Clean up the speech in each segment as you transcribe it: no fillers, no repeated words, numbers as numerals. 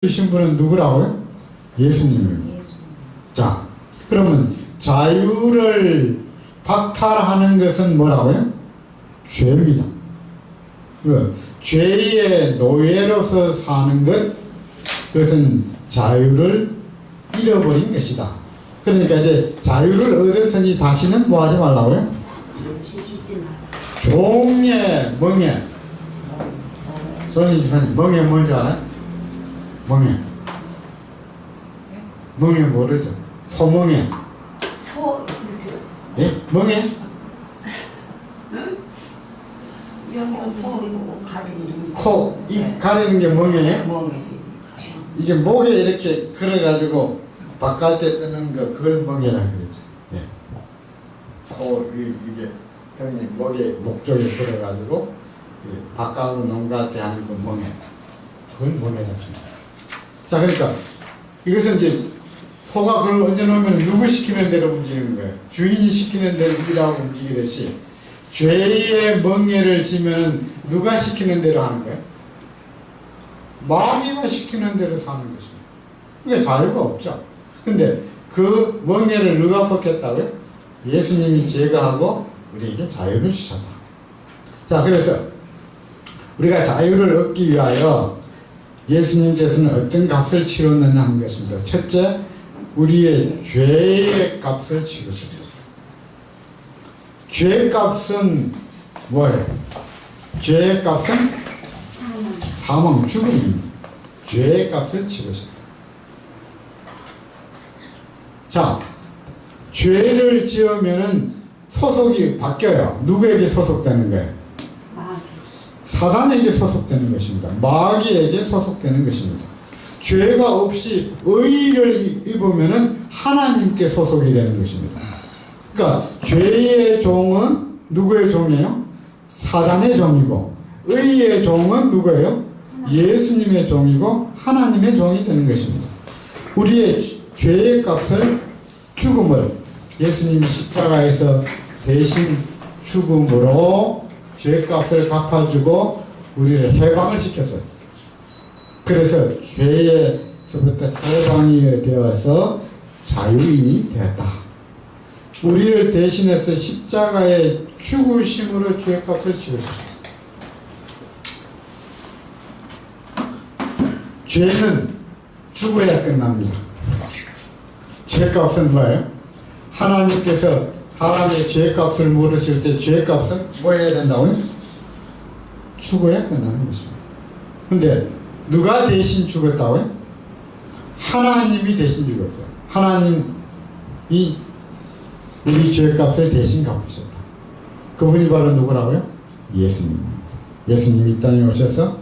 주신 분은 누구라고요? 예수님입니다. 자, 그러면 자유를 박탈하는 것은 뭐라고요? 죄입니다. 죄의 노예로서 사는 것, 그것은 자유를 잃어버린 것이다. 그러니까 이제 자유를 얻었으니 다시는 뭐 하지 말라고요? 종의 멍에. 손이 지사님, 멍에 뭔지 알아요? 멍에. 멍에 모르죠? 소멍에. 예? 멍에? 코, 입 가리는 게 멍에예요? 이게 목에 이렇게 걸어가지고 바깥에 뜨는 거, 그걸 멍에라 그러죠. 예. 코, 이게 등이 목에, 목 쪽에 걸어가지고 바깥으로 농가한테 하는 그 멍에. 그걸 멍에라 합니다. 자, 그러니까 이것은 이제 소가 그걸 얹어놓으면 누구 시키는 대로 움직이는 거예요. 주인이 시키는 대로 일하고 움직이듯이 죄의 멍에를 지면 누가 시키는 대로 하는 거예요? 마귀가 시키는 대로 사는 것입니다. 그러니까 자유가 없죠. 근데 그 멍에를 누가 벗겼다고요? 예수님이 제거하고 우리에게 자유를 주셨다. 자, 그래서 우리가 자유를 얻기 위하여 예수님께서는 어떤 값을 치렀느냐 하는 것입니다. 첫째, 우리의 죄의 값을 치르셨다. 죄의 값은 뭐예요? 죄의 값은 사망, 죽음입니다. 죄의 값을 치르셨다. 자, 죄를 지으면은 소속이 바뀌어요. 누구에게 소속되는 거예요? 사단에게 소속되는 것입니다. 마귀에게 소속되는 것입니다. 죄가 없이 의의를 입으면은 하나님께 소속이 되는 것입니다. 그러니까 죄의 종은 누구의 종이에요? 사단의 종이고, 의의 종은 누구예요? 예수님의 종이고 하나님의 종이 되는 것입니다. 우리의 죄의 값을, 죽음을 예수님이 십자가에서 대신 죽음으로 죄값을 갚아주고 우리를 해방을 시켰어요. 그래서 죄에서부터 해방이 되어서 자유인이 되었다. 우리를 대신해서 십자가의 죽으심으로 죄값을 치르셨다. 죄는 죽어야 끝납니다. 죄값은 뭐예요? 하나님께서 사람의 죄값을 물으실 때 죄값은 뭐 해야 된다고요? 죽어야 끝나는 것입니다. 근데 누가 대신 죽었다고요? 하나님이 대신 죽었어요. 하나님이 우리 죄값을 대신 갚으셨다. 그분이 바로 누구라고요? 예수님입니다. 예수님이 이 땅에 오셔서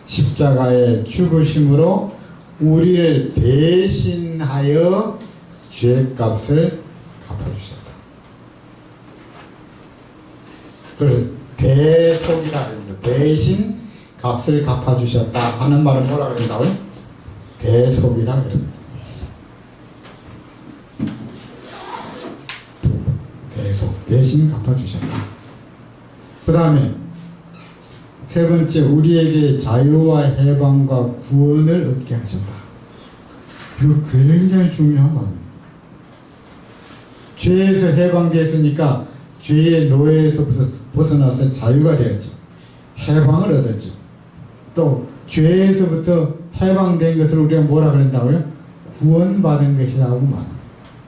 십자가의 죽으심으로 우리를 대신하여 죄값을 갚아주셨다. 그래서 대속이라 그럽니다. 대신 값을 갚아주셨다 하는 말은 뭐라 그런다고요? 대속이라 그럽니다. 대속, 대신 갚아주셨다. 그 다음에 세 번째, 우리에게 자유와 해방과 구원을 얻게 하셨다. 이거 굉장히 중요한 말입니다. 죄에서 해방됐으니까 죄의 노예에서 벗어나서 자유가 되었죠. 해방을 얻었죠. 또 죄에서부터 해방된 것을 우리가 뭐라 그런다고요? 구원받은 것이라고 말합니다.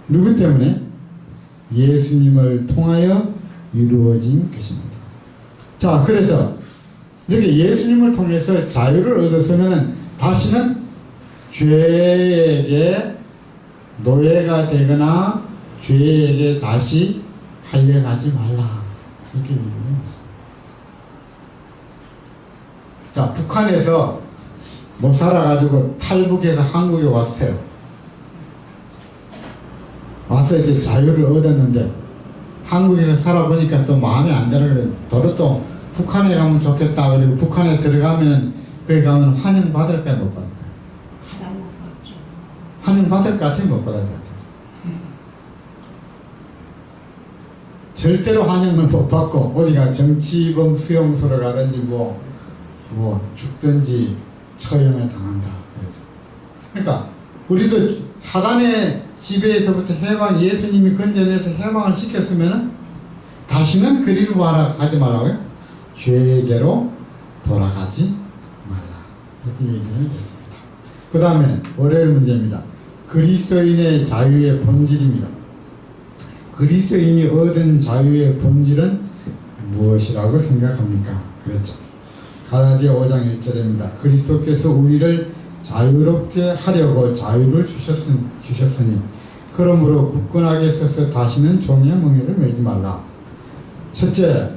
누구 때문에? 예수님을 통하여 이루어진 것입니다. 자, 그래서 이렇게 예수님을 통해서 자유를 얻었으면 다시는 죄에게 노예가 되거나 죄에게 다시 달려가지 말라. 이렇게 얘기합니다. 자, 북한에서 못 살아가지고 탈북해서 한국에 왔어요. 와서 이제 자유를 얻었는데 한국에서 살아보니까 또 마음에 안 들어요. 더러 또 북한에 가면 좋겠다. 그리고 북한에 들어가면 거기 가면 환영받을까 못 받을까? 환영받을 것 같아요? 못 받을 것 같아요? 절대로 환영을 못 받고 어디가 정치범 수용소로 가든지 뭐 죽든지 처형을 당한다. 그래서 그러니까 우리도 사단의 지배에서부터 해방, 예수님이 건져내서 해방을 시켰으면 다시는 그리로 가지 말라고요. 죄에게로 돌아가지 말라. 이렇게 얘기를 했습니다. 그 다음에 월요일 문제입니다. 그리스도인의 자유의 본질입니다. 그리스도인이 얻은 자유의 본질은 무엇이라고 생각합니까? 그랬죠. 갈라디아 5장 1절입니다. 그리스도께서 우리를 자유롭게 하려고 자유를 주셨으니 그러므로 굳건하게 서서 다시는 종의 멍에를 매지 말라. 첫째,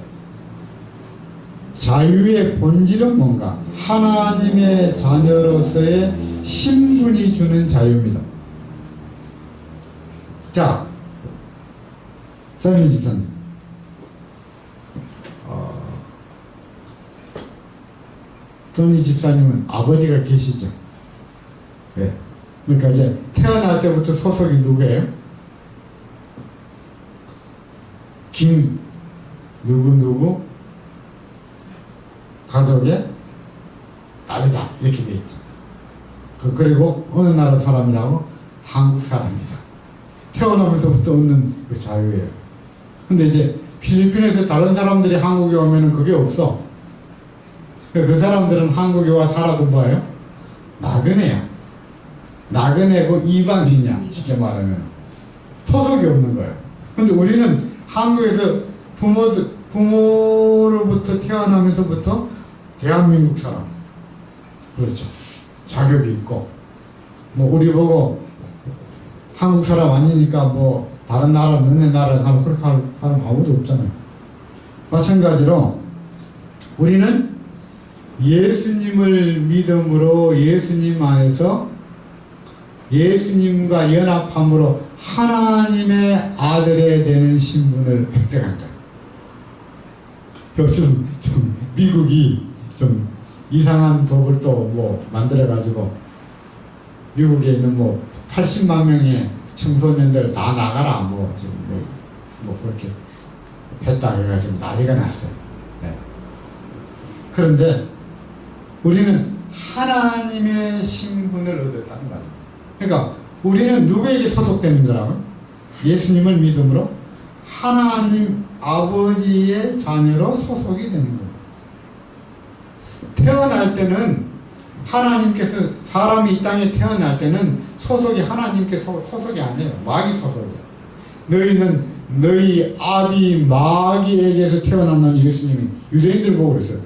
자유의 본질은 뭔가? 하나님의 자녀로서의 신분이 주는 자유입니다. 자, 선미 집사님, 선미 집사님은 아버지가 계시죠? 네. 그러니까 이제 태어날 때부터 소속이 누구예요? 김 누구 가족의 딸이다 이렇게 돼 있죠. 그리고 어느 나라 사람이라고? 한국 사람이다. 태어나면서부터 얻는 그 자유예요. 근데 이제 필리핀에서 다른 사람들이 한국에 오면은 그게 없어. 그 사람들은 한국에 와 살아도 뭐예요? 나그네야. 나그네고 이방인이야. 쉽게 말하면 소속이 없는 거예요. 근데 우리는 한국에서 부모로부터 태어나면서부터 대한민국 사람, 그렇죠, 자격이 있고, 뭐 우리 보고 한국 사람 아니니까 뭐 다른 나라 너네 나라 가면 그렇게 할 사람 아무도 없잖아요. 마찬가지로 우리는 예수님을 믿음으로 예수님 안에서 예수님과 연합함으로 하나님의 아들에 되는 신분을 획득한 거예요. 요즘 좀 미국이 좀 이상한 법을 또 뭐 만들어가지고 미국에 있는 뭐 80만 명의 청소년들 다 나가라 뭐 지금 뭐 그렇게 했다 해가지고 난리가 났어요. 네. 그런데 우리는 하나님의 신분을 얻었다는 말이에요. 그러니까 우리는 누구에게 소속되는 거라면 예수님을 믿음으로 하나님 아버지의 자녀로 소속이 되는 겁니다. 태어날 때는 하나님께서 사람이 이 땅에 태어날 때는 소속이 하나님께 소속이 아니에요. 마귀 소속이에요. 너희는 너희 아비 마귀에게서 태어났는 예수님이 유대인들 보고 그랬어요.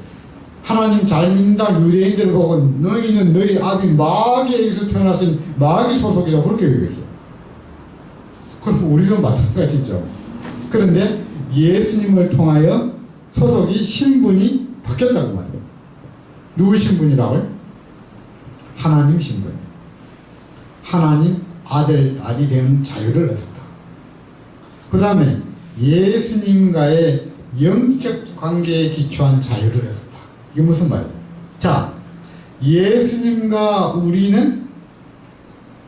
하나님 잘 믿는다 유대인들 보고 너희는 너희 아비 마귀에게서 태어났으니 마귀 소속이다 그렇게 얘기했어요. 그럼 우리도 마찬가지죠. 그런데 예수님을 통하여 소속이 신분이 바뀌었다고 말이에요. 누구 신분이라고요? 하나님 신분. 하나님 아들 딸이 된 자유를 얻었다. 그 다음에 예수님과의 영적 관계에 기초한 자유를 얻었다. 이게 무슨 말이에요? 자, 예수님과 우리는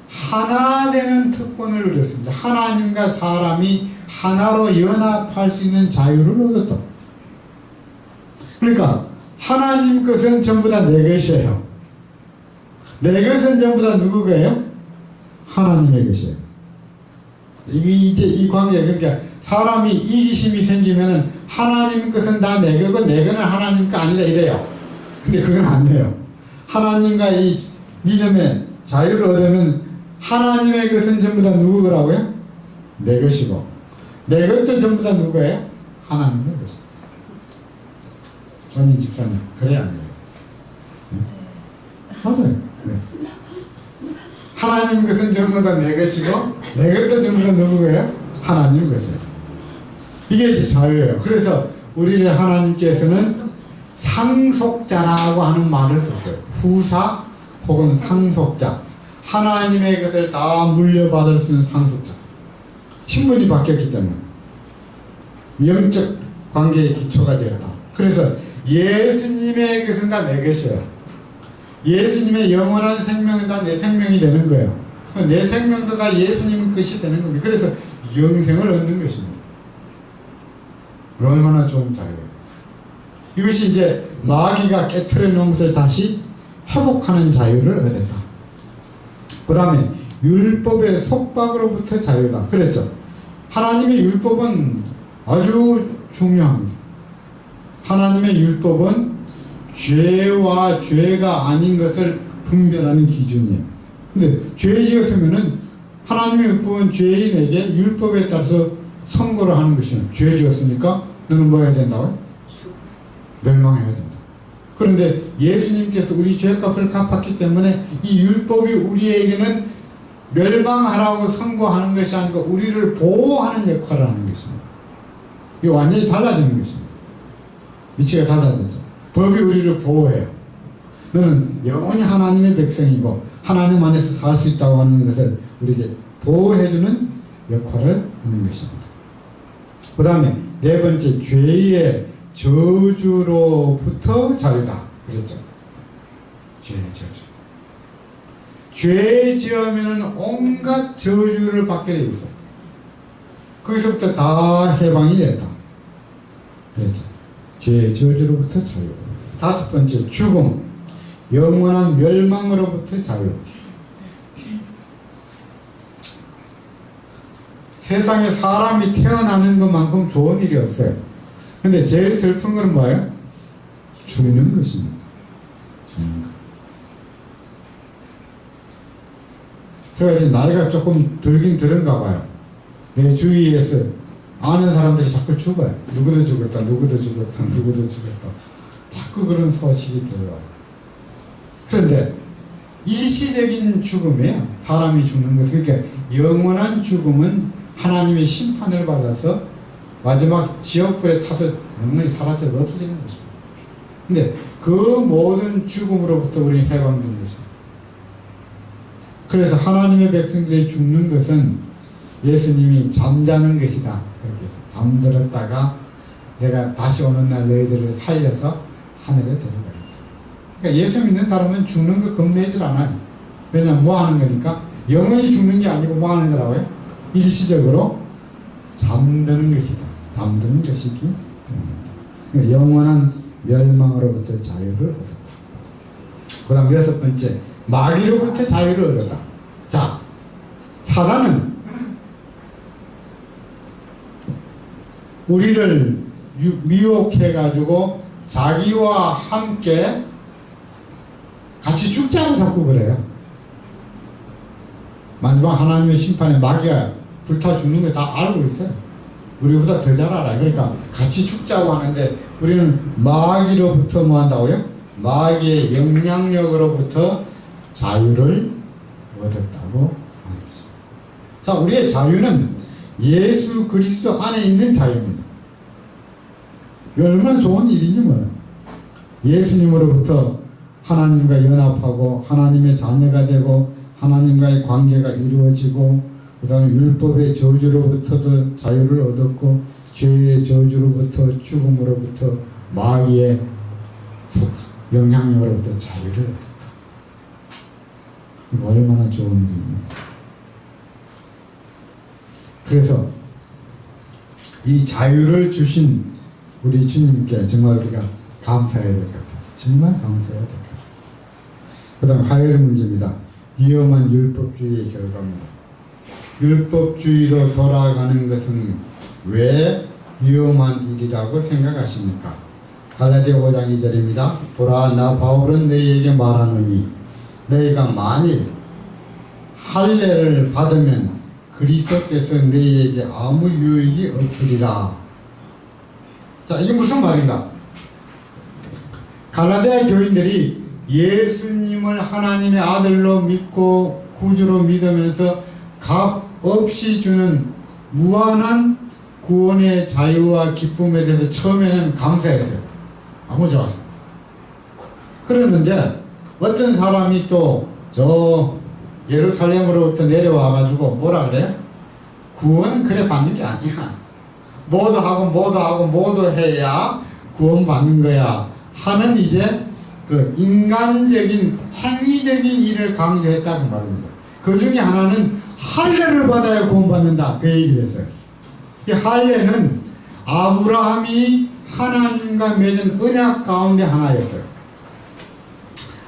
하나 되는 특권을 누렸습니다. 하나님과 사람이 하나로 연합할 수 있는 자유를 얻었다. 그러니까 하나님 것은 전부 다 내 것이에요. 내 것은 전부 다 누구 거예요? 하나님의 것이에요. 이제 이 관계, 그러니까 사람이 이기심이 생기면은 하나님 것은 다 내 거고 내 거는 하나님 거 아니다 이래요. 근데 그건 안 돼요. 하나님과 이 믿음의 자유를 얻으면 하나님의 것은 전부 다 누구 거라고요? 내 것이고 내 것도 전부 다 누구예요? 하나님의 것이에요. 선임 집사님 그래야 안 돼요. 네? 맞아요. 네. 하나님 것은 전부 다 내 것이고 내 것도 전부 다 누구예요? 하나님 것이에요. 이게 이제 자유예요. 그래서 우리를 하나님께서는 상속자라고 하는 말을 썼어요. 후사 혹은 상속자. 하나님의 것을 다 물려받을 수 있는 상속자. 신분이 바뀌었기 때문에 영적 관계의 기초가 되었다. 그래서 예수님의 것은 다 내 것이에요. 예수님의 영원한 생명은 다 내 생명이 되는 거예요. 내 생명도 다 예수님 것이 되는 겁니다. 그래서 영생을 얻는 것입니다. 얼마나 좋은 자유예요. 이것이 이제 마귀가 깨트려 놓은 것을 다시 회복하는 자유를 얻었다. 그 다음에 율법의 속박으로부터 자유다 그랬죠. 하나님의 율법은 아주 중요합니다. 하나님의 율법은 죄와 죄가 아닌 것을 분별하는 기준이에요. 근데 죄 지었으면은 하나님의 율법은 죄인에게 율법에 따라서 선고를 하는 것이에요. 죄 지었으니까 너는 뭐 해야 된다고요? 멸망해야 된다. 그런데 예수님께서 우리 죄값을 갚았기 때문에 이 율법이 우리에게는 멸망하라고 선고하는 것이 아니고 우리를 보호하는 역할을 하는 것입니다. 이게 완전히 달라지는 것입니다. 위치가 달라졌죠. 법이 우리를 보호해요. 너는 영원히 하나님의 백성이고 하나님 안에서 살 수 있다고 하는 것을 우리에게 보호해주는 역할을 하는 것입니다. 그 다음에 네 번째, 죄의 저주로부터 자유다 그랬죠. 죄의 저주. 죄 지으면 온갖 저주를 받게 되어 있어요. 거기서부터 다 해방이 됐다 그랬죠. 죄의 저주로부터 자유. 다섯 번째, 죽음, 영원한 멸망으로부터 자유. 세상에 사람이 태어나는 것만큼 좋은 일이 없어요. 근데 제일 슬픈 건 뭐예요? 죽는 것입니다. 죽는 것. 제가 이제 나이가 조금 들긴 들은가 봐요. 내 주위에서 아는 사람들이 자꾸 죽어요. 누구도 죽었다, 누구도 죽었다, 누구도 죽었다. 자꾸 그런 소식이 들어와요. 그런데 일시적인 죽음이에요. 사람이 죽는 것. 그러니까 영원한 죽음은 하나님의 심판을 받아서 마지막 지옥불에 타서 영원히 사라져 없어지는 것입니다. 근데 그 모든 죽음으로부터 우리는 해방된 것입니다. 그래서 하나님의 백성들이 죽는 것은 예수님이 잠자는 것이다. 그렇게 잠들었다가 내가 다시 오는 날 너희들을 살려서 하늘에 데려가겠다. 그러니까 예수 믿는 사람은 죽는 거 겁내질 않아요. 왜냐하면 뭐 하는 거니까? 영원히 죽는 게 아니고 뭐 하는 거라고요? 일시적으로 잠드는 것이다. 잠드는 것이기 때문이다. 영원한 멸망으로부터 자유를 얻었다. 그 다음 여섯 번째, 마귀로부터 자유를 얻었다. 자, 사단은 우리를 미혹해가지고 자기와 함께 같이 죽자고 자꾸 그래요. 마지막 하나님의 심판에 마귀가 불타 죽는 거 다 알고 있어요. 우리보다 더 잘 알아요. 그러니까 같이 죽자고 하는데 우리는 마귀로부터 뭐 한다고요? 마귀의 영향력으로부터 자유를 얻었다고 하는 것입니다. 자, 우리의 자유는 예수 그리스도 안에 있는 자유입니다. 얼마나 좋은 일이니 뭐예요? 예수님으로부터 하나님과 연합하고 하나님의 자녀가 되고 하나님과의 관계가 이루어지고 그 다음에 율법의 저주로부터도 자유를 얻었고 죄의 저주로부터 죽음으로부터 마귀의 영향력으로부터 자유를 얻었다. 이거 얼마나 좋은 일이니. 그래서 이 자유를 주신 우리 주님께 정말 우리가 감사해야 될 것 같아요. 정말 감사해야 될 것 같아요. 그 다음 하열 문제입니다. 위험한 율법주의의 결과입니다. 율법주의로 돌아가는 것은 왜 위험한 일이라고 생각하십니까? 갈라디아 5장 2절입니다. 보라, 나 바울은 너희에게 말하노니 너희가 만일 할례를 받으면 그리스도께서 너희에게 아무 유익이 없으리라. 자, 이게 무슨 말인가? 갈라디아 교인들이 예수님을 하나님의 아들로 믿고 구주로 믿으면서 값 없이 주는 무한한 구원의 자유와 기쁨에 대해서 처음에는 감사했어요. 너무 좋았어요. 그랬는데 어떤 사람이 또 저 예루살렘으로부터 내려와가지고 뭐라 그래요? 구원은 그래 받는 게 아니야. 모두 하고 해야 구원 받는 거야 하는 이제 그 인간적인 행위적인 일을 강조했다는 말입니다. 그 중에 하나는 할례를 받아야 구원받는다, 그 얘기를 했어요. 이 할례는 아브라함이 하나님과 맺은 언약 가운데 하나였어요.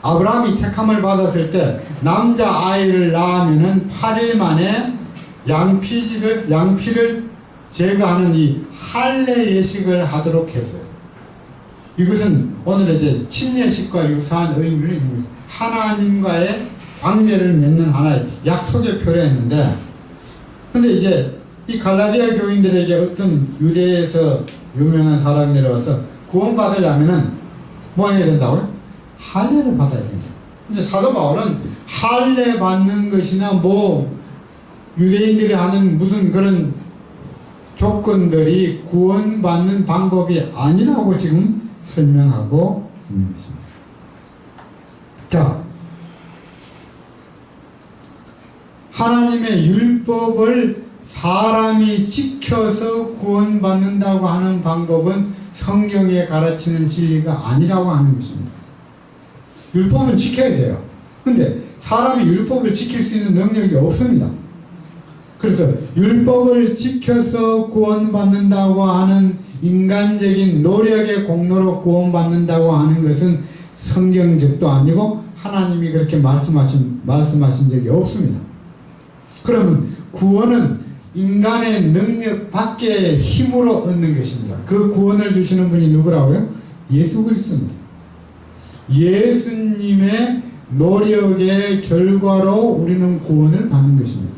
아브라함이 택함을 받았을 때 남자 아이를 낳으면은 8일 만에 양피를 제거하는 이 할례 예식을 하도록 했어요. 이것은 오늘 이제 침례식과 유사한 의미를 있는 거죠. 하나님과의 관계를 맺는 하나의 약속의 표례였는데, 근데 이제 이 갈라디아 교인들에게 어떤 유대에서 유명한 사람이 내려와서 구원받으려면은 뭐 해야 된다고요? 할례를 받아야 된다. 근데 사도 바울은 할례 받는 것이나 뭐 유대인들이 하는 무슨 그런 조건들이 구원받는 방법이 아니라고 지금 설명하고 있는 것입니다. 자, 하나님의 율법을 사람이 지켜서 구원받는다고 하는 방법은 성경에 가르치는 진리가 아니라고 하는 것입니다. 율법은 지켜야 돼요. 근데 사람이 율법을 지킬 수 있는 능력이 없습니다. 그래서 율법을 지켜서 구원받는다고 하는 인간적인 노력의 공로로 구원받는다고 하는 것은 성경적도 아니고 하나님이 그렇게 말씀하신 적이 없습니다. 그러면 구원은 인간의 능력 밖의 힘으로 얻는 것입니다. 그 구원을 주시는 분이 누구라고요? 예수 그리스도입니다. 예수님의 노력의 결과로 우리는 구원을 받는 것입니다.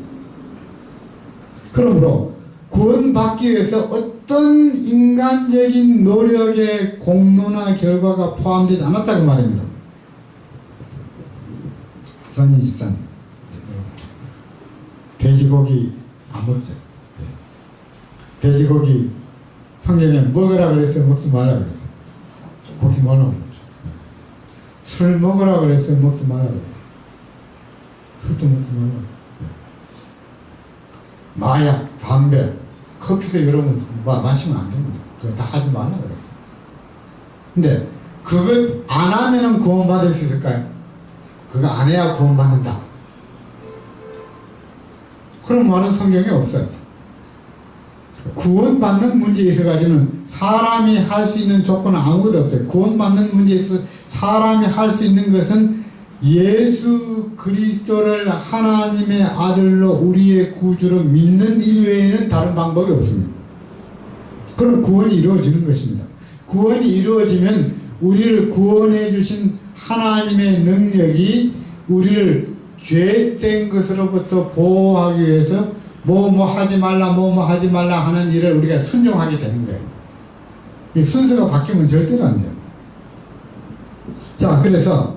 그러므로 구원받기 위해서 어떤 인간적인 노력의 공로나 결과가 포함되지 않았다고 말입니다. 선진 집사님, 돼지고기 안 먹죠? 돼지고기 성경에 먹으라 그랬어요? 먹지 말라 그랬어요? 먹지 말라고 그랬죠. 술 먹으라 그랬어요? 먹지 말라 그랬어요? 술도 먹지 말라고. 마약, 담배, 커피도 이런 거 마시면 안 됩니다. 그거 다 하지 말라 그랬어요. 근데 그것 안 하면은 구원받을 수 있을까요? 그거 안 해야 구원받는다. 그런 말은 성경에 없어요. 구원받는 문제에 있어가지고는 사람이 할 수 있는 조건은 아무것도 없어요. 구원받는 문제에 있어서 사람이 할 수 있는 것은 예수 그리스도를 하나님의 아들로 우리의 구주로 믿는 이외에는 다른 방법이 없습니다. 그럼 구원이 이루어지는 것입니다. 구원이 이루어지면 우리를 구원해 주신 하나님의 능력이 우리를 죄된 것으로부터 보호하기 위해서 뭐 하지 말라 하지 말라 하는 일을 우리가 순종하게 되는 거예요. 이 순서가 바뀌면 절대로 안 돼요. 자, 그래서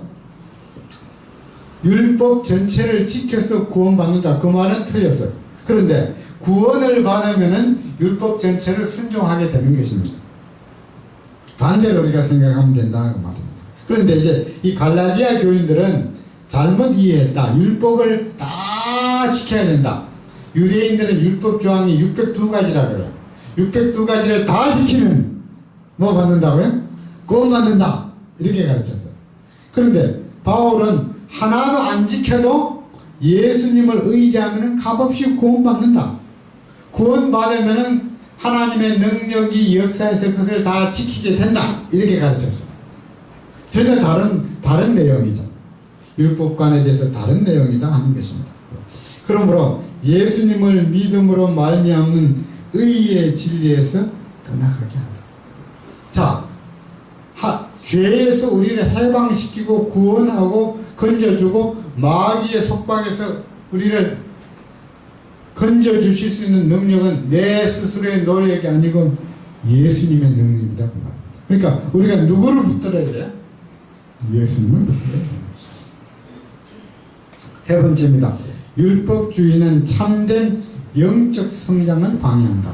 율법 전체를 지켜서 구원받는다, 그 말은 틀렸어요. 그런데 구원을 받으면은 율법 전체를 순종하게 되는 것입니다. 반대로 우리가 생각하면 된다는 말입니다. 그런데 이제 이 갈라디아 교인들은 잘못 이해했다. 율법을 다 지켜야 된다. 유대인들은 율법 조항이 602가지라 그래요. 602가지를 다 지키면 뭐 받는다고요? 구원 받는다. 이렇게 가르쳤어요. 그런데 바울은 하나도 안 지켜도 예수님을 의지하면 값없이 구원받는다. 구원받으면 하나님의 능력이 역사에서 그것을 다 지키게 된다. 이렇게 가르쳤어요. 전혀 다른 내용이죠. 율법관에 대해서 다른 내용이다 하는 것입니다. 그러므로 예수님을 믿음으로 말미암는 의의 진리에서 떠나가게 한다. 자, 죄에서 우리를 해방시키고 구원하고 건져주고 마귀의 속박에서 우리를 건져주실 수 있는 능력은 내 스스로의 노력이 아니고 예수님의 능력이다. 그러니까 우리가 누구를 붙들어야 돼요? 예수님을 붙들어야 되는 것입니다. 세 번째입니다. 율법주의는 참된 영적 성장을 방해한다.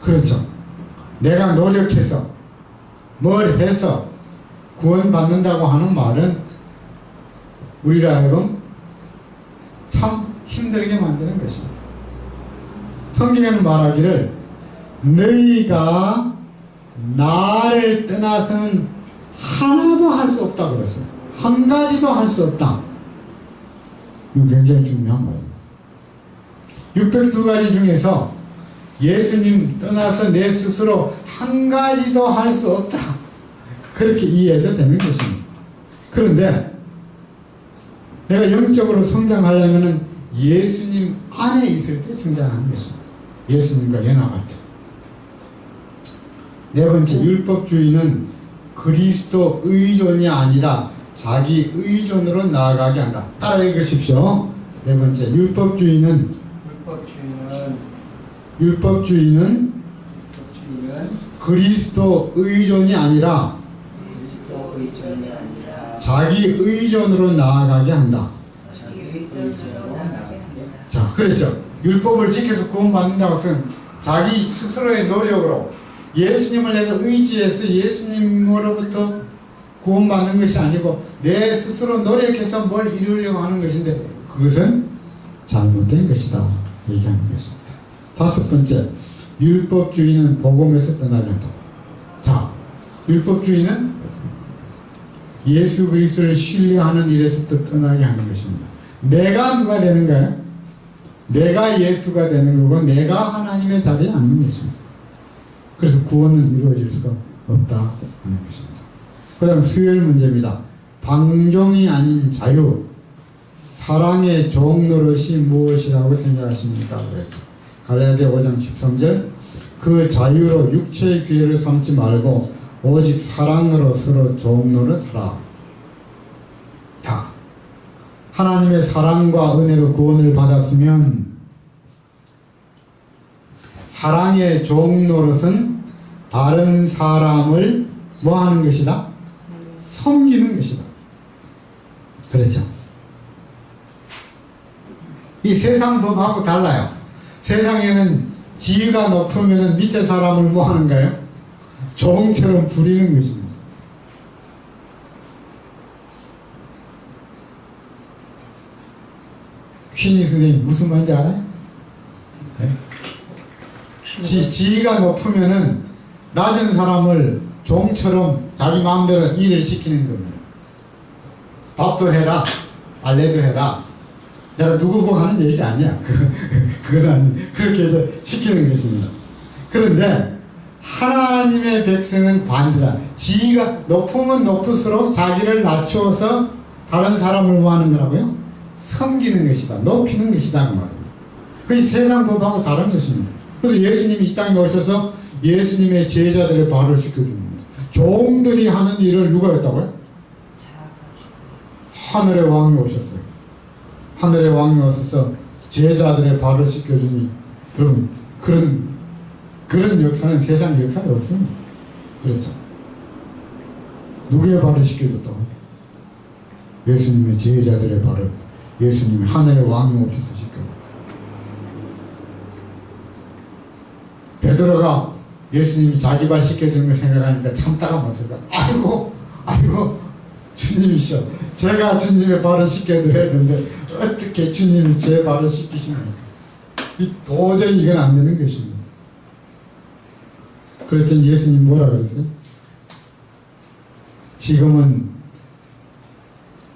그렇죠. 내가 노력해서 뭘 해서 구원받는다고 하는 말은 우리를 하여금 참 힘들게 만드는 것입니다. 성경에는 말하기를 너희가 나를 떠나서는 하나도 할 수 없다고 그랬어요. 한 가지도 할 수 없다. 이거 굉장히 중요한 말입니다. 602가지 중에서 예수님 떠나서 내 스스로 한 가지도 할 수 없다. 그렇게 이해해도 되는 것입니다. 그런데 내가 영적으로 성장하려면은 예수님 안에 있을 때 성장하는 것입니다. 예수님과 연합할 때. 네 번째, 율법주의는 그리스도 의존이 아니라 자기 의존으로 나아가게 한다. 따라 읽으십시오. 네 번째, 율법주의는 그리스도 의존이 아니라 자기 의존으로 나아가게 한다. 자, 그랬죠. 율법을 지켜서 구원받는다고 해서 자기 스스로의 노력으로 예수님을 내가 의지해서 예수님으로부터 구원받는 것이 아니고 내 스스로 노력해서 뭘 이루려고 하는 것인데 그것은 잘못된 것이다 얘기하는 것입니다. 다섯 번째, 율법주의는 복음에서 떠나게 한다. 자, 율법주의는 예수 그리스도를 신뢰하는 일에서부터 떠나게 하는 것입니다. 내가 누가 되는 거예요? 내가 예수가 되는 거고 내가 하나님의 자리에 앉는 것입니다. 그래서 구원은 이루어질 수가 없다 하는 것입니다. 그 다음 수요일 문제입니다. 방종이 아닌 자유, 사랑의 종노릇이 무엇이라고 생각하십니까? 그랬죠. 갈라디아 5장 13절, 그 자유로 육체의 기회를 삼지 말고 오직 사랑으로 서로 종노릇하라. 자, 하나님의 사랑과 은혜로 구원을 받았으면 사랑의 종노릇은 다른 사람을 뭐 하는 것이다? 섬기는 것이다. 그렇죠? 이 세상 법하고 달라요. 세상에는 지위가 높으면 밑에 사람을 뭐 하는가요? 종처럼 부리는 것입니다. 퀸이 선생님 무슨 말인지 알아요? 네? 지위가 높으면은 낮은 사람을 종처럼 자기 마음대로 일을 시키는 겁니다. 밥도 해라, 알레도 해라. 내가 누구 보고 하는 얘기 아니야. 그건 아니. 그렇게 해서 시키는 것입니다. 그런데 하나님의 백성은 반대다. 지위가 높으면 높을수록 자기를 낮추어서 다른 사람을 뭐 하는 거라고요? 섬기는 것이다. 높이는 것이다. 그 말입니다. 그게 세상 법하고 다른 것입니다. 그래서 예수님이 이 땅에 오셔서 예수님의 제자들의 발을 씻겨줍니다. 종들이 하는 일을 누가 했다고요? 하늘의 왕이 오셨어요. 하늘의 왕이 오셔서 제자들의 발을 씻겨주니 여러분 그런 역사는 세상 역사에 없습니다. 그렇죠? 누구의 발을 씻겨줬다고요? 예수님의 제자들의 발을 예수님이 하늘의 왕이 오셔서 씻겨줬어요. 베드로가 예수님이 자기 발 씻겨주는 걸 생각하니까 참다가 못해서 아이고 주님이셔. 제가 주님의 발을 씻겨드려야 되는데 어떻게 주님이 제 발을 씻기십니까? 도저히 이건 안 되는 것입니다. 그랬더니 예수님 뭐라 그랬어요? 지금은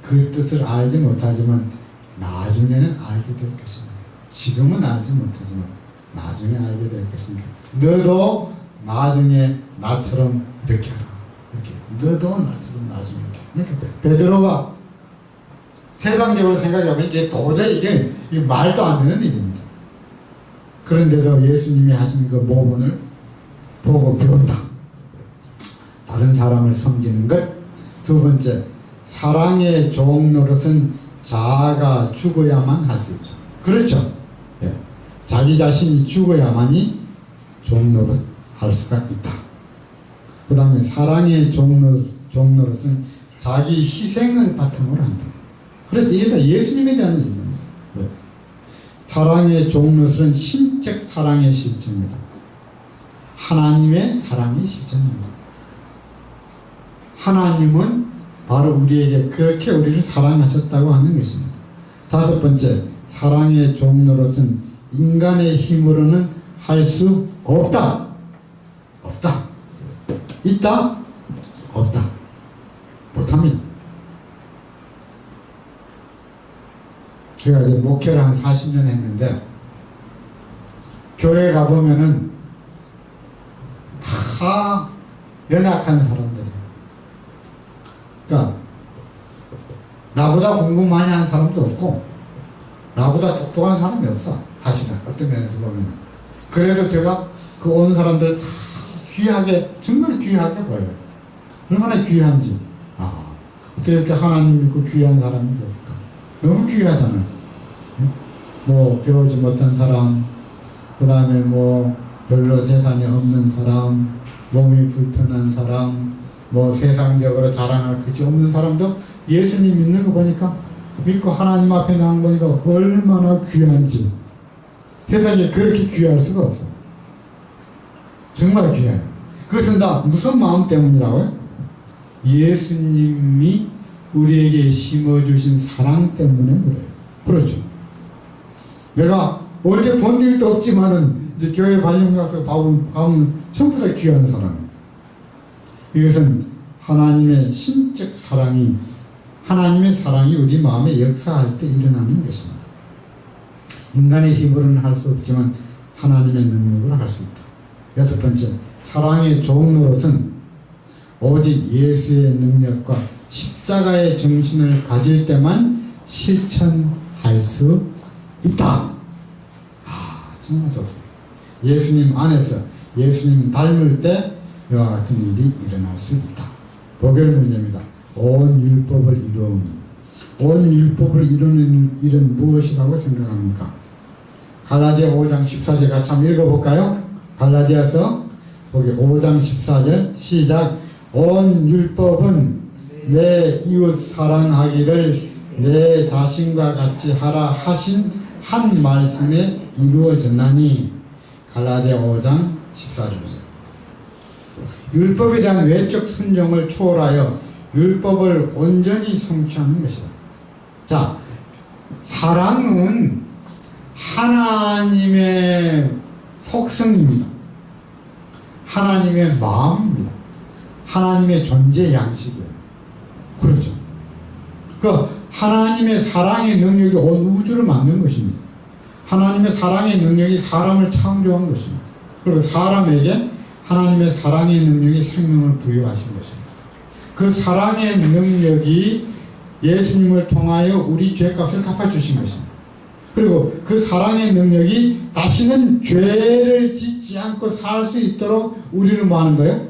그 뜻을 알지 못하지만 나중에는 알게 될 것입니다. 지금은 알지 못하지만 나중에 알게 될 것입니다. 너도 나중에 나처럼 이렇게 하라. 이렇게. 너도 나처럼 나중에 이렇게. 그러니까 베드로가 세상적으로 생각해보면 이게 도저히 이게 말도 안 되는 일입니다. 그런데도 예수님이 하신 그 모본을 보고 배웠다. 다른 사람을 섬기는 것. 두 번째, 사랑의 종 노릇은 자아가 죽어야만 할 수 있다. 그렇죠. 예. 자기 자신이 죽어야만이 종 노릇 할 수가 있다. 그 다음에 사랑의 종 노릇은 자기 희생을 바탕으로 한다. 그래서 이게 다 예수님에 대한 얘기입니다. 예. 사랑의 종 노릇은 신적 사랑의 실천입니다. 하나님의 사랑의 실천입니다. 하나님은 바로 우리에게 그렇게 우리를 사랑하셨다고 하는 것입니다. 다섯 번째, 사랑의 종 노릇은 인간의 힘으로는 할 수 없다. 없다. 있다? 없다. 못합니다. 제가 이제 목회를 한 40년 했는데 교회 가보면은 다 연약한 사람들. 그러니까 나보다 공부 많이 한 사람도 없고 나보다 똑똑한 사람이 없어. 사실은 어떤 면에서 보면. 그래서 제가 그 오는 사람들 다 귀하게, 정말 귀하게 보여요. 얼마나 귀한지. 어떻게 이렇게 하나님 믿고 귀한 사람이 됐을까? 너무 귀하잖아요. 뭐 배우지 못한 사람, 그 다음에 뭐 별로 재산이 없는 사람, 몸이 불편한 사람, 뭐 세상적으로 자랑할 것이 없는 사람도 예수님 믿는 거 보니까, 믿고 하나님 앞에 나온 거니까 얼마나 귀한지. 세상에 그렇게 귀할 수가 없어. 정말 귀해요. 그것은 다 무슨 마음 때문이라고요? 예수님이 우리에게 심어주신 사랑 때문에 그래요. 그렇죠. 내가 어제 본 일도 없지만은 이제 교회 관련 가서 가면 전부 다 귀한 사람이에요. 이것은 하나님의 신적 사랑이, 하나님의 사랑이 우리 마음에 역사할 때 일어나는 것입니다. 인간의 힘으로는 할 수 없지만 하나님의 능력으로 할 수 있다. 여섯 번째, 사랑의 종로릇은 오직 예수의 능력과 십자가의 정신을 가질 때만 실천할 수 있다. 정말 좋습니다. 예수님 안에서 예수님 닮을 때 이와 같은 일이 일어날 수 있다. 목요일 문제입니다. 온 율법을 이룬, 온 율법을 이루는 일은 무엇이라고 생각합니까? 갈라디아 5장 14절 같이 한번 읽어볼까요? 갈라디아서 거기 5장 14절 시작. 온 율법은 내 이웃 사랑하기를 내 자신과 같이 하라 하신 한 말씀에 이루어졌나니. 갈라디아 5장 14절입니다. 율법에 대한 외적 순종을 초월하여 율법을 온전히 성취하는 것이다. 자, 사랑은 하나님의 속성입니다. 하나님의 마음입니다. 하나님의 존재 양식이에요. 그렇죠. 그 하나님의 사랑의 능력이 온 우주를 만든 것입니다. 하나님의 사랑의 능력이 사람을 창조한 것입니다. 그리고 사람에게 하나님의 사랑의 능력이 생명을 부여하신 것입니다. 그 사랑의 능력이 예수님을 통하여 우리 죄값을 갚아주신 것입니다. 그리고 그 사랑의 능력이 다시는 죄를 짓지 않고 살 수 있도록 우리를 뭐 하는 거예요?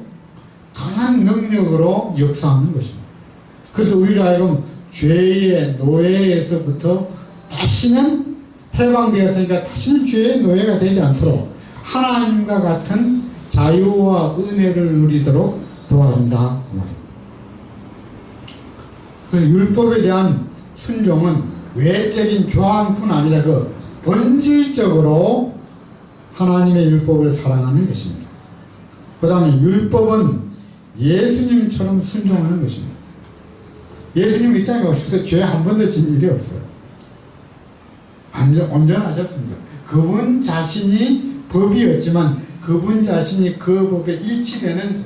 강한 능력으로 역사하는 것입니다. 그래서 우리를 하여금 죄의 노예에서부터 다시는 해방되었으니까 다시는 죄의 노예가 되지 않도록 하나님과 같은 자유와 은혜를 누리도록 도와준다. 그래서 율법에 대한 순종은 외적인 조항뿐 아니라 그 본질적으로 하나님의 율법을 사랑하는 것입니다. 그 다음에 율법은 예수님처럼 순종하는 것입니다. 예수님이 이 땅에 오셔서 죄 한 번도 진 일이 없어요. 온전하셨습니다. 그분 자신이 법이었지만 그분 자신이 그 법에 일치되는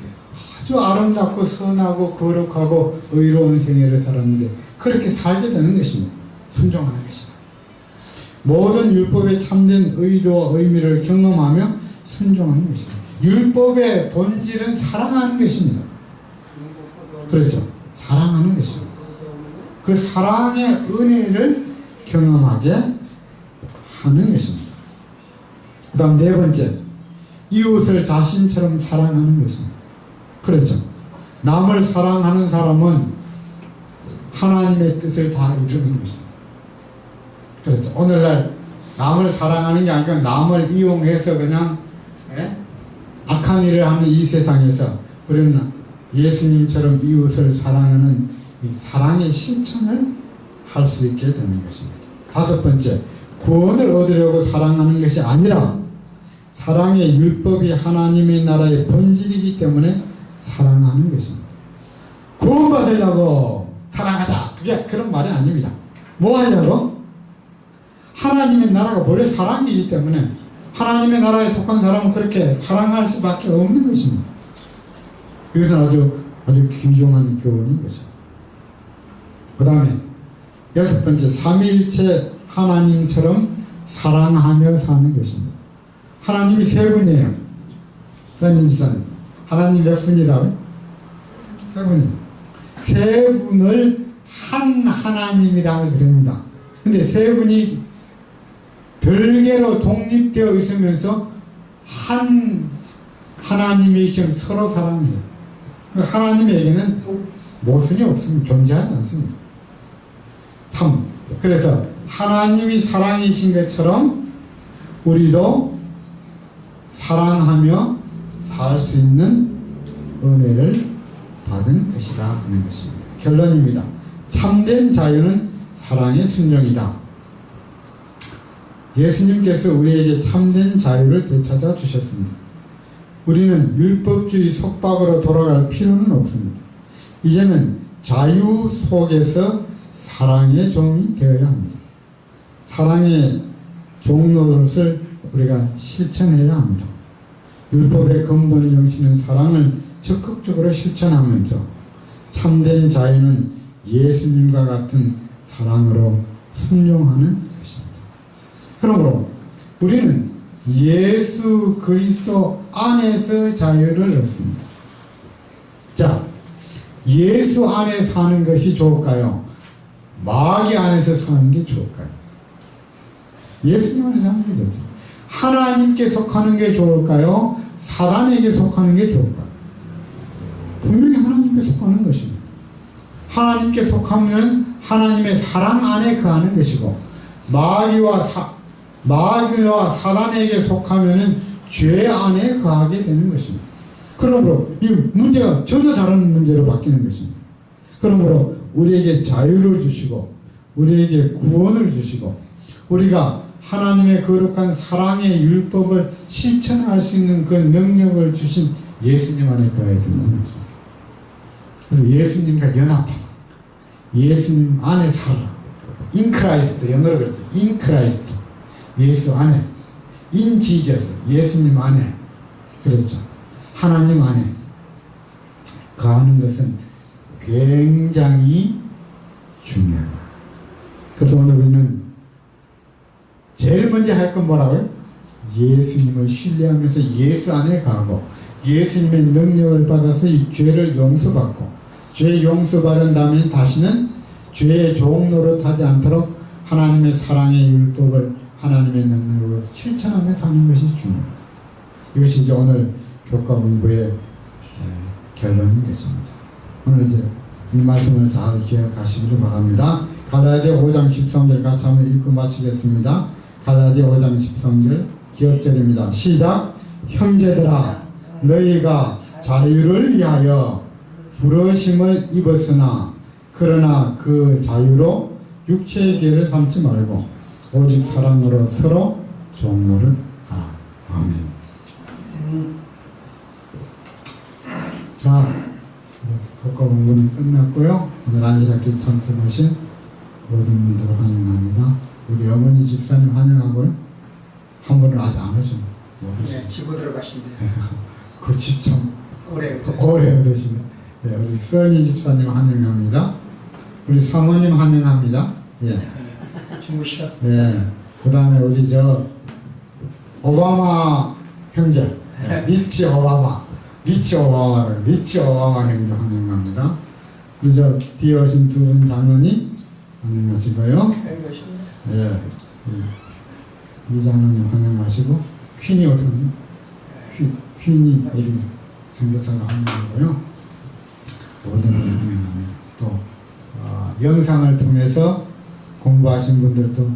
아주 아름답고 선하고 거룩하고 의로운 생애를 살았는데 그렇게 살게 되는 것입니다. 순종하는 것이다. 모든 율법의 참된 의도와 의미를 경험하며 순종하는 것이다. 율법의 본질은 사랑하는 것입니다. 그렇죠. 사랑하는 것입니다. 그 사랑의 은혜를 경험하게 하는 것입니다. 그 다음 네 번째, 이웃을 자신처럼 사랑하는 것입니다. 그렇죠. 남을 사랑하는 사람은 하나님의 뜻을 다 이루는 것입니다. 그렇죠. 오늘날 남을 사랑하는 게 아니라 남을 이용해서 그냥 악한 일을 하는 이 세상에서 우리는 예수님처럼 이웃을 사랑하는 이 사랑의 실천을 할 수 있게 되는 것입니다. 다섯 번째, 구원을 얻으려고 사랑하는 것이 아니라 사랑의 율법이 하나님의 나라의 본질이기 때문에 사랑하는 것입니다. 구원받으려고 사랑하자, 그게 그런 말이 아닙니다. 뭐 하려고? 하나님의 나라가 원래 사랑이기 때문에 하나님의 나라에 속한 사람은 그렇게 사랑할 수밖에 없는 것입니다. 이것은 아주 귀중한 교훈인 것입니다. 그 다음에 여섯 번째, 삼위일체 하나님처럼 사랑하며 사는 것입니다. 하나님이 세 분이에요. 하나님 몇 분이라고요? 세 분이에요. 세 분을 한 하나님이라 그럽니다. 근데 세 분이 별개로 독립되어 있으면서 한 하나님이 서로 사랑해요. 하나님에게는 모순이 없습니다. 존재하지 않습니다. 3. 그래서 하나님이 사랑이신 것처럼 우리도 사랑하며 살 수 있는 은혜를 받은 것이다 하는 것입니다. 결론입니다. 참된 자유는 사랑의 순종이다. 예수님께서 우리에게 참된 자유를 되찾아 주셨습니다. 우리는 율법주의 속박으로 돌아갈 필요는 없습니다. 이제는 자유 속에서 사랑의 종이 되어야 합니다. 사랑의 종노릇을 우리가 실천해야 합니다. 율법의 근본 정신은 사랑을 적극적으로 실천하면서 참된 자유는 예수님과 같은 사랑으로 순종하는 것입니다. 그러므로 우리는 예수 그리스도 안에서 자유를 얻습니다. 자, 예수 안에 사는 것이 좋을까요? 마귀 안에서 사는 게 좋을까요? 예수님 안에서 사는 게 좋죠. 하나님께 속하는 게 좋을까요? 사단에게 속하는 게 좋을까요? 분명히 하나님께 속하는 것입니다. 하나님께 속하면 하나님의 사랑 안에 거하는 것이고, 마귀와 사단에게 속하면 죄 안에 거하게 되는 것입니다. 그러므로 이 문제가 전혀 다른 문제로 바뀌는 것입니다. 그러므로 우리에게 자유를 주시고 우리에게 구원을 주시고 우리가 하나님의 거룩한 사랑의 율법을 실천할 수 있는 그 능력을 주신 예수님 안에 거해야 된다는 것입니다. 그래서 예수님과 연합하라. 예수님 안에 살라. In Christ, 영어로 그랬죠. In Christ. 예수 안에. In Jesus. 예수님 안에. 그렇죠. 하나님 안에 거하는 것은 굉장히 중요합니다. 그래서 오늘 우리는 제일 먼저 할 건 뭐라고요? 예수님을 신뢰하면서 예수 안에 가고 예수님의 능력을 받아서 이 죄를 용서받고 죄 용서받은 다음에 다시는 죄의 종로로 타지 않도록 하나님의 사랑의 율법을 하나님의 능력으로 실천하며 사는 것이 중요합니다. 이것이 이제 오늘 교과 공부의 결론인 것입니다. 오늘 이제 이 말씀을 잘 기억하시기를 바랍니다. 갈라디아 5장 13절 같이 한번 읽고 마치겠습니다. 갈라디아 5장 13절 기억절입니다. 시작. 형제들아 너희가 자유를 위하여 부르심을 입었으나 그러나 그 자유로 육체의 기회를 삼지 말고 오직 사랑으로 서로 종노릇 하라. 아멘. 자, 이제 국가 공부는 끝났고요. 오늘 안일학교 참석하신 모든 분들을 환영합니다. 우리 어머니 집사님 환영하고요. 한 분은 아직 안 오셨네. 네, 집으로 들어가신대요. 그 집 참 오래 되시네. 네, 우리 써니 집사님 환영합니다. 우리 사모님 환영합니다. 예. 주무셔. 예. 그 다음에 우리 오바마 형제, 리치 오바마 형제 환영합니다. 우리 뒤에 오신 두 분 장로님 환영하시고요. 예. 이 장로님 환영하시고 퀸이 어떤 퀸이 우리 선교사가 환영하고요. 모든 분들 환영합니다. 또 영상을 통해서 공부하신 분들도